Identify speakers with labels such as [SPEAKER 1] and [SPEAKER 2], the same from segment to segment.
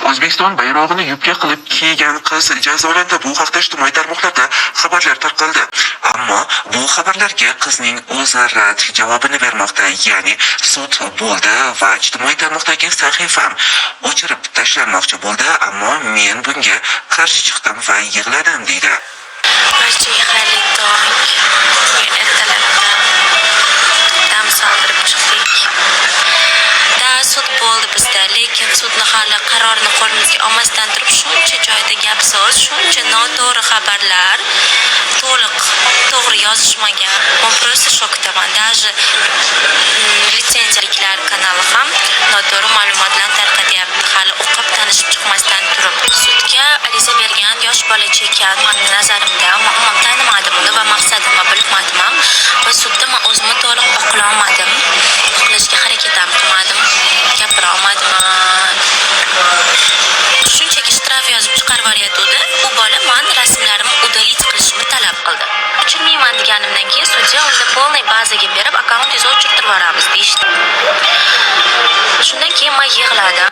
[SPEAKER 1] O'zbekiston bayrog'ini yubka qilib kiygan qiz jazolandi. Bu haqda ijtimoiy tarmoqlarda xabarlar tarqaldi. Ammo bu xabarlarga qizning o'zi rad javobini bermoqda. Ya'ni sud bo'ldi va ijtimoiy tarmoqdagi sahifam o'chirib tashlanmoqchi bo'ldi, ammo men bunga qarshi chiqdim va yig'ladim deydi.
[SPEAKER 2] Barchaga xayrli tong. Bugun ertalabda dam soldirib chiqdik. Sud bo'ldi bizda, lekin sudni hali qarorini qo'limizga olmasdan turib shuncha joyda gap so'z, shuncha noto'g'ri xabarlar, to'g'ri yozishmagan. Men просто shokdaman. Даже litsenziyaliklar kanali ham noto'g'ri ma'lumotlarni tarqatyapti. Hali o'qib tanishib chiqmasdan turib. Sudga ariza bergan yosh bolacha ekan, mening nazarimda, umuman tanimadim uni va maqsadimni bilmadim ham. Va sudda men o'zimni to'liq oqlay olmadim. Oqlashga harakat ham qilmadim. Gapira olmadim. Shunchaki shtraf yozib chiqarib yuborayotdi. Bu bola men rasmlarimni udalit qilishimni talab qildi. Tushunmayman deganimdan keyin sudya unda polniy bazaga berib akkauntingizni o'chirtirib yuboramiz deyishdi. Shundan keyin men yig'ladim.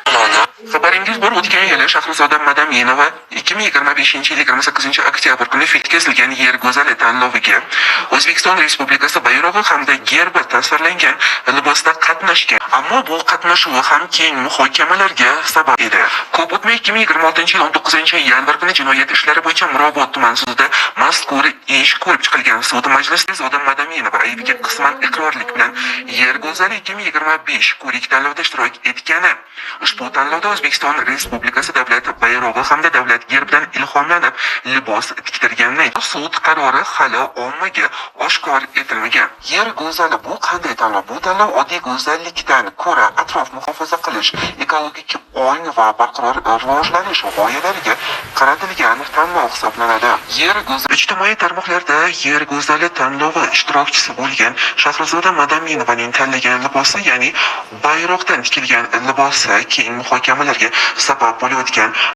[SPEAKER 1] Xabaringiz bor, o'tgan yili Shahrizoda Madaminova 2025-yil 28-oktyabr kuni o'tkazilgan Yer go'zali tanloviga O'zbekiston Respublikasi bayrog'i hamda gerbi tasvirlangan libosda qatnashgan. Ammo bu qatnashuvi ham keng muhokamalarga sabab edi. Ko'p o'tmay 2026-yil 19-yanvar kuni jinoyat ishlari bo'yicha Mirobod tuman sudida mazkur ish ko'rib chiqilgan. Sud majlisida Zoda Madaminova aybiga qisman iqrorlik bilan Yer go'zali 2025 ko'rik tanlovida ishtirok etgani. Ushbu tanlovda O'zbekiston Respublikasi davlat bayrog'i hamda davlat gerbidan ilhomlanib libos tiktirganini aytdi. Sud qarori hali ommaga oshkor etilmagan. Yer go'zali bu qanday tanlov? Bu tanlov oddiy go'zallikdan ko'ra atrof muhofaza qilish, ekologik ong va barqaror rivojlanish g'oyalariga qaratilgan tanlov hisoblanadi. Yer go'zali ijtimoiy tarmoqlarda Yer go'zali tanlovi ishtirokchisi bo'lgan Shahrizoda Madaminovaning tanlagan libosi, ya'ni bayroqdan tikilgan libosi keng muhokamalarga sabab bo'layotgan.